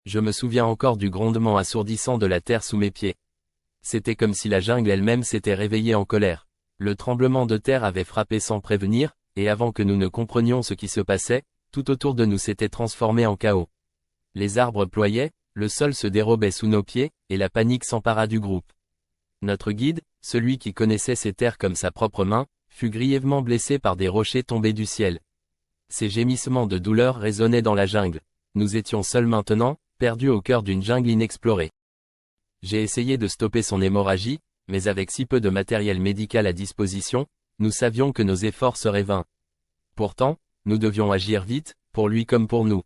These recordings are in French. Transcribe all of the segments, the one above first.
Je me souviens encore du grondement assourdissant de la terre sous mes pieds. C'était comme si la jungle elle-même s'était réveillée en colère. Le tremblement de terre avait frappé sans prévenir, et avant que nous ne comprenions ce qui se passait, tout autour de nous s'était transformé en chaos. Les arbres ployaient, le sol se dérobait sous nos pieds, et la panique s'empara du groupe. Notre guide, celui qui connaissait ces terres comme sa propre main, fut grièvement blessé par des rochers tombés du ciel. Ses gémissements de douleur résonnaient dans la jungle. Nous étions seuls maintenant, perdus au cœur d'une jungle inexplorée. J'ai essayé de stopper son hémorragie, mais avec si peu de matériel médical à disposition, nous savions que nos efforts seraient vains. Pourtant, nous devions agir vite, pour lui comme pour nous.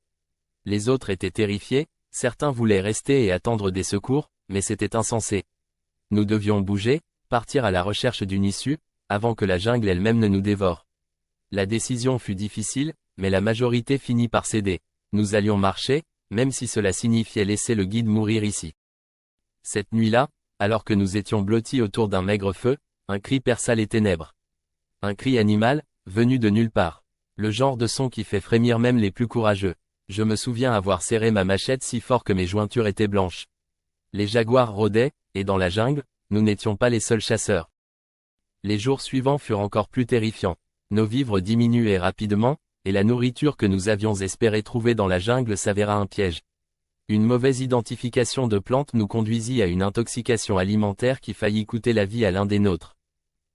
Les autres étaient terrifiés, certains voulaient rester et attendre des secours, mais c'était insensé. Nous devions bouger, partir à la recherche d'une issue, avant que la jungle elle-même ne nous dévore. La décision fut difficile, mais la majorité finit par céder. Nous allions marcher, même si cela signifiait laisser le guide mourir ici. Cette nuit-là, alors que nous étions blottis autour d'un maigre feu, un cri perça les ténèbres. Un cri animal, venu de nulle part. Le genre de son qui fait frémir même les plus courageux. Je me souviens avoir serré ma machette si fort que mes jointures étaient blanches. Les jaguars rôdaient, et dans la jungle, nous n'étions pas les seuls chasseurs. Les jours suivants furent encore plus terrifiants. Nos vivres diminuaient rapidement, et la nourriture que nous avions espéré trouver dans la jungle s'avéra un piège. Une mauvaise identification de plantes nous conduisit à une intoxication alimentaire qui faillit coûter la vie à l'un des nôtres.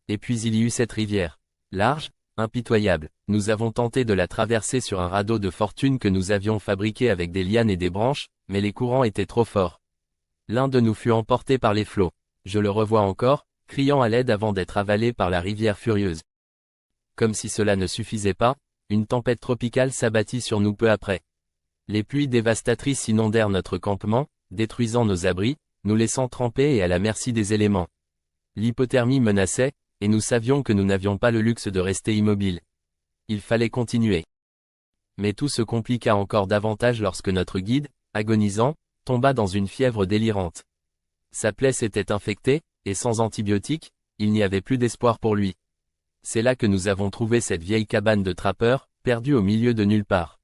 Et puis il y eut cette rivière. Large, impitoyable. Nous avons tenté de la traverser sur un radeau de fortune que nous avions fabriqué avec des lianes et des branches, mais les courants étaient trop forts. L'un de nous fut emporté par les flots. Je le revois encore, criant à l'aide avant d'être avalé par la rivière furieuse. Comme si cela ne suffisait pas, une tempête tropicale s'abattit sur nous peu après. Les pluies dévastatrices inondèrent notre campement, détruisant nos abris, nous laissant trempés et à la merci des éléments. L'hypothermie menaçait, et nous savions que nous n'avions pas le luxe de rester immobiles. Il fallait continuer. Mais tout se compliqua encore davantage lorsque notre guide, agonisant, tomba dans une fièvre délirante. Sa plaie s'était infectée, et sans antibiotiques, il n'y avait plus d'espoir pour lui. C'est là que nous avons trouvé cette vieille cabane de trappeurs, perdue au milieu de nulle part.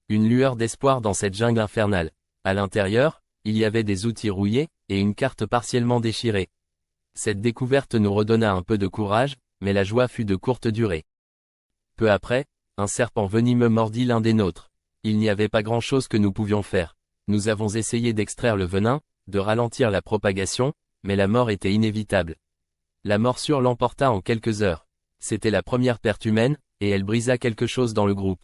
Une lueur d'espoir dans cette jungle infernale. À l'intérieur, il y avait des outils rouillés, et une carte partiellement déchirée. Cette découverte nous redonna un peu de courage, mais la joie fut de courte durée. Peu après, un serpent venimeux mordit l'un des nôtres. Il n'y avait pas grand-chose que nous pouvions faire. Nous avons essayé d'extraire le venin, de ralentir la propagation, mais la mort était inévitable. La morsure l'emporta en quelques heures. C'était la première perte humaine, et elle brisa quelque chose dans le groupe.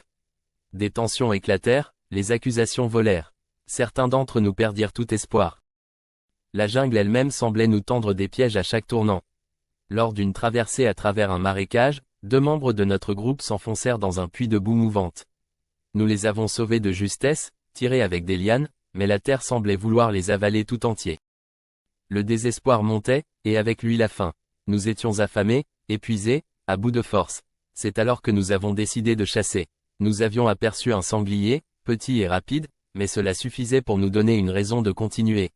Des tensions éclatèrent, les accusations volèrent. Certains d'entre nous perdirent tout espoir. La jungle elle-même semblait nous tendre des pièges à chaque tournant. Lors d'une traversée à travers un marécage, 2 membres de notre groupe s'enfoncèrent dans un puits de boue mouvante. Nous les avons sauvés de justesse, tirés avec des lianes, mais la terre semblait vouloir les avaler tout entiers. Le désespoir montait, et avec lui la faim. Nous étions affamés, épuisés, à bout de force. C'est alors que nous avons décidé de chasser. Nous avions aperçu un sanglier, petit et rapide, mais cela suffisait pour nous donner une raison de continuer.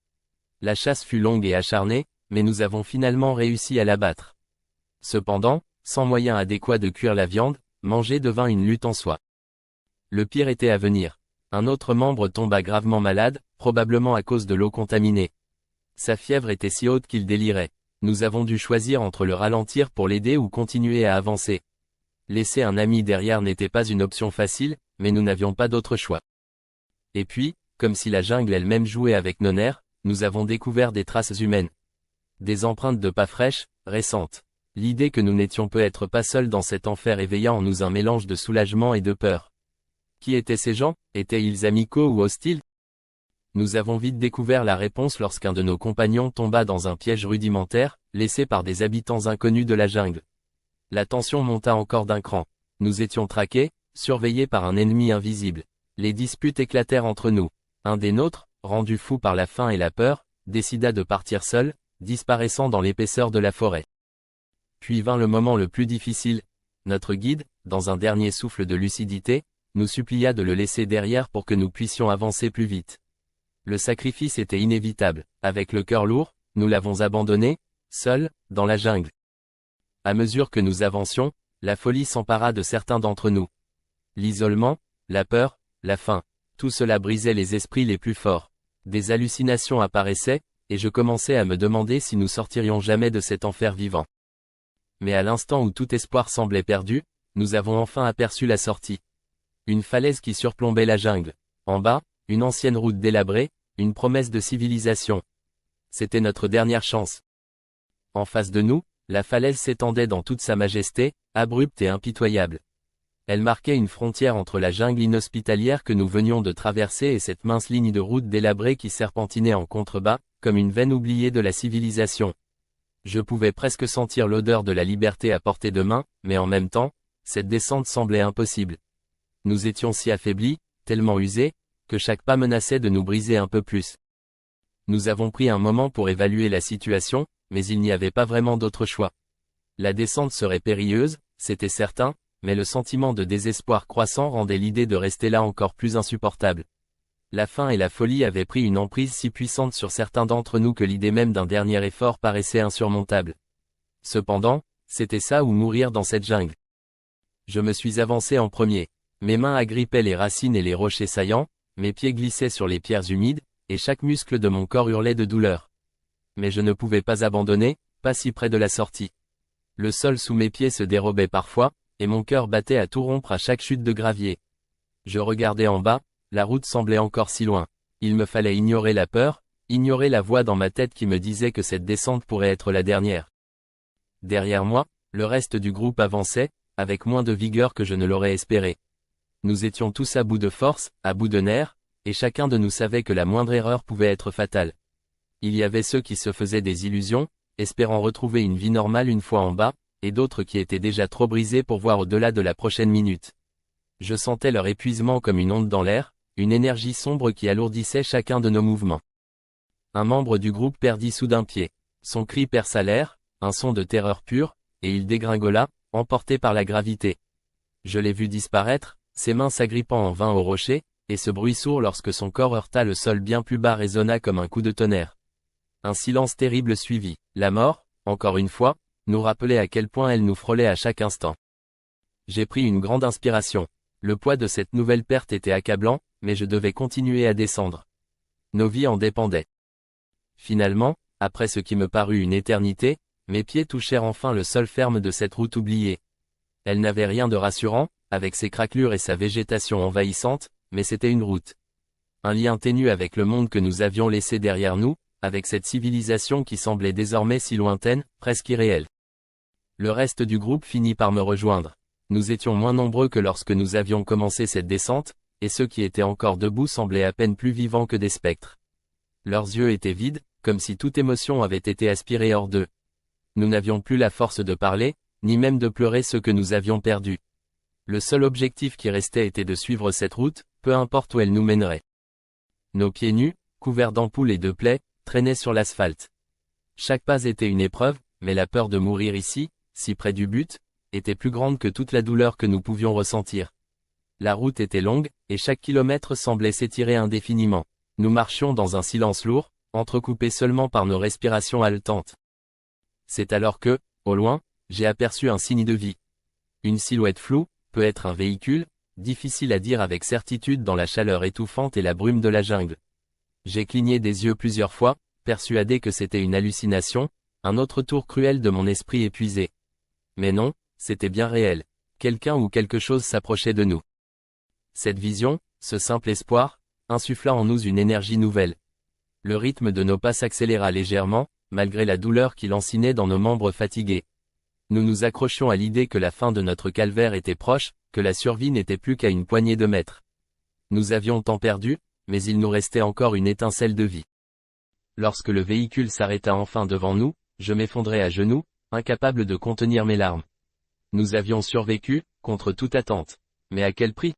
La chasse fut longue et acharnée, mais nous avons finalement réussi à l'abattre. Cependant, sans moyen adéquat de cuire la viande, manger devint une lutte en soi. Le pire était à venir. Un autre membre tomba gravement malade, probablement à cause de l'eau contaminée. Sa fièvre était si haute qu'il délirait. Nous avons dû choisir entre le ralentir pour l'aider ou continuer à avancer. Laisser un ami derrière n'était pas une option facile, mais nous n'avions pas d'autre choix. Et puis, comme si la jungle elle-même jouait avec nos nerfs, nous avons découvert des traces humaines. Des empreintes de pas fraîches, récentes. L'idée que nous n'étions peut-être pas seuls dans cet enfer éveilla en nous un mélange de soulagement et de peur. Qui étaient ces gens? Étaient-ils amicaux ou hostiles? Nous avons vite découvert la réponse lorsqu'un de nos compagnons tomba dans un piège rudimentaire, laissé par des habitants inconnus de la jungle. La tension monta encore d'un cran. Nous étions traqués, surveillés par un ennemi invisible. Les disputes éclatèrent entre nous. Un des nôtres, rendu fou par la faim et la peur, décida de partir seul, disparaissant dans l'épaisseur de la forêt. Puis vint le moment le plus difficile. Notre guide, dans un dernier souffle de lucidité, nous supplia de le laisser derrière pour que nous puissions avancer plus vite. Le sacrifice était inévitable. Avec le cœur lourd, nous l'avons abandonné, seul, dans la jungle. À mesure que nous avancions, la folie s'empara de certains d'entre nous. L'isolement, la peur, la faim, tout cela brisait les esprits les plus forts. Des hallucinations apparaissaient, et je commençais à me demander si nous sortirions jamais de cet enfer vivant. Mais à l'instant où tout espoir semblait perdu, nous avons enfin aperçu la sortie. Une falaise qui surplombait la jungle. En bas, une ancienne route délabrée, une promesse de civilisation. C'était notre dernière chance. En face de nous, la falaise s'étendait dans toute sa majesté, abrupte et impitoyable. Elle marquait une frontière entre la jungle inhospitalière que nous venions de traverser et cette mince ligne de route délabrée qui serpentinait en contrebas, comme une veine oubliée de la civilisation. Je pouvais presque sentir l'odeur de la liberté à portée de main, mais en même temps, cette descente semblait impossible. Nous étions si affaiblis, tellement usés, que chaque pas menaçait de nous briser un peu plus. Nous avons pris un moment pour évaluer la situation, mais il n'y avait pas vraiment d'autre choix. La descente serait périlleuse, c'était certain, mais le sentiment de désespoir croissant rendait l'idée de rester là encore plus insupportable. La faim et la folie avaient pris une emprise si puissante sur certains d'entre nous que l'idée même d'un dernier effort paraissait insurmontable. Cependant, c'était ça ou mourir dans cette jungle. Je me suis avancé en premier. Mes mains agrippaient les racines et les rochers saillants, mes pieds glissaient sur les pierres humides, et chaque muscle de mon corps hurlait de douleur. Mais je ne pouvais pas abandonner, pas si près de la sortie. Le sol sous mes pieds se dérobait parfois, et mon cœur battait à tout rompre à chaque chute de gravier. Je regardais en bas, la route semblait encore si loin. Il me fallait ignorer la peur, ignorer la voix dans ma tête qui me disait que cette descente pourrait être la dernière. Derrière moi, le reste du groupe avançait, avec moins de vigueur que je ne l'aurais espéré. Nous étions tous à bout de force, à bout de nerfs, et chacun de nous savait que la moindre erreur pouvait être fatale. Il y avait ceux qui se faisaient des illusions, espérant retrouver une vie normale une fois en bas, et d'autres qui étaient déjà trop brisés pour voir au-delà de la prochaine minute. Je sentais leur épuisement comme une onde dans l'air, une énergie sombre qui alourdissait chacun de nos mouvements. Un membre du groupe perdit soudain pied. Son cri perça l'air, un son de terreur pure, et il dégringola, emporté par la gravité. Je l'ai vu disparaître, ses mains s'agrippant en vain au rocher, et ce bruit sourd lorsque son corps heurta le sol bien plus bas résonna comme un coup de tonnerre. Un silence terrible suivit. La mort, encore une fois, nous rappelait à quel point elle nous frôlait à chaque instant. J'ai pris une grande inspiration. Le poids de cette nouvelle perte était accablant, mais je devais continuer à descendre. Nos vies en dépendaient. Finalement, après ce qui me parut une éternité, mes pieds touchèrent enfin le sol ferme de cette route oubliée. Elle n'avait rien de rassurant, avec ses craquelures et sa végétation envahissante, mais c'était une route. Un lien ténu avec le monde que nous avions laissé derrière nous, avec cette civilisation qui semblait désormais si lointaine, presque irréelle. Le reste du groupe finit par me rejoindre. Nous étions moins nombreux que lorsque nous avions commencé cette descente, et ceux qui étaient encore debout semblaient à peine plus vivants que des spectres. Leurs yeux étaient vides, comme si toute émotion avait été aspirée hors d'eux. Nous n'avions plus la force de parler, ni même de pleurer ce que nous avions perdu. Le seul objectif qui restait était de suivre cette route, peu importe où elle nous mènerait. Nos pieds nus, couverts d'ampoules et de plaies, traînaient sur l'asphalte. Chaque pas était une épreuve, mais la peur de mourir ici, si près du but, était plus grande que toute la douleur que nous pouvions ressentir. La route était longue, et chaque kilomètre semblait s'étirer indéfiniment. Nous marchions dans un silence lourd, entrecoupé seulement par nos respirations haletantes. C'est alors que, au loin, j'ai aperçu un signe de vie. Une silhouette floue, peut être un véhicule, difficile à dire avec certitude dans la chaleur étouffante et la brume de la jungle. J'ai cligné des yeux plusieurs fois, persuadé que c'était une hallucination, un autre tour cruel de mon esprit épuisé. Mais non, c'était bien réel. Quelqu'un ou quelque chose s'approchait de nous. Cette vision, ce simple espoir, insuffla en nous une énergie nouvelle. Le rythme de nos pas s'accéléra légèrement, malgré la douleur qui lancinait dans nos membres fatigués. Nous nous accrochions à l'idée que la fin de notre calvaire était proche, que la survie n'était plus qu'à une poignée de mètres. Nous avions tant perdu, mais il nous restait encore une étincelle de vie. Lorsque le véhicule s'arrêta enfin devant nous, je m'effondrai à genoux, incapable de contenir mes larmes. Nous avions survécu, contre toute attente. Mais à quel prix?